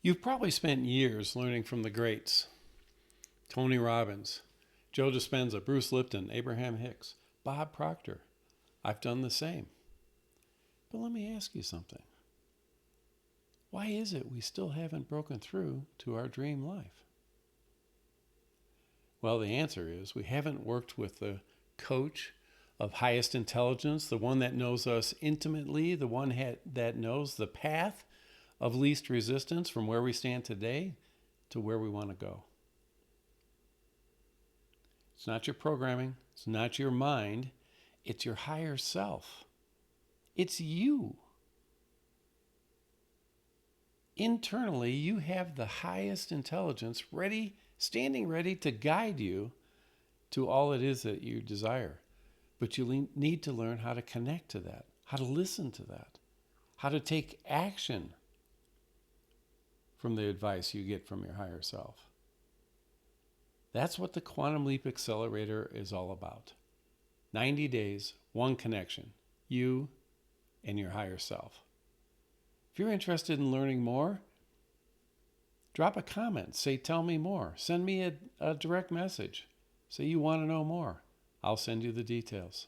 You've probably spent years learning from the greats: Tony Robbins, Joe Dispenza, Bruce Lipton, Abraham Hicks, Bob Proctor. I've done the same. But let me ask you something. Why is it we still haven't broken through to our dream life? Well, the answer is we haven't worked with the coach of highest intelligence, the one that knows us intimately, the one that knows the path of least resistance from where we stand today to where we want to go. It's not your programming, it's not your mind, it's your higher self. It's you. Internally, you have the highest intelligence standing ready to guide you to all it is that you desire. But you need to learn how to connect to that, how to listen to that, how to take action from the advice you get from your higher self. That's what the Quantum Leap Accelerator is all about. 90 days, one connection, you and your higher self. If you're interested in learning more, drop a comment. Say, tell me more. Send me a direct message. Say you want to know more. I'll send you the details.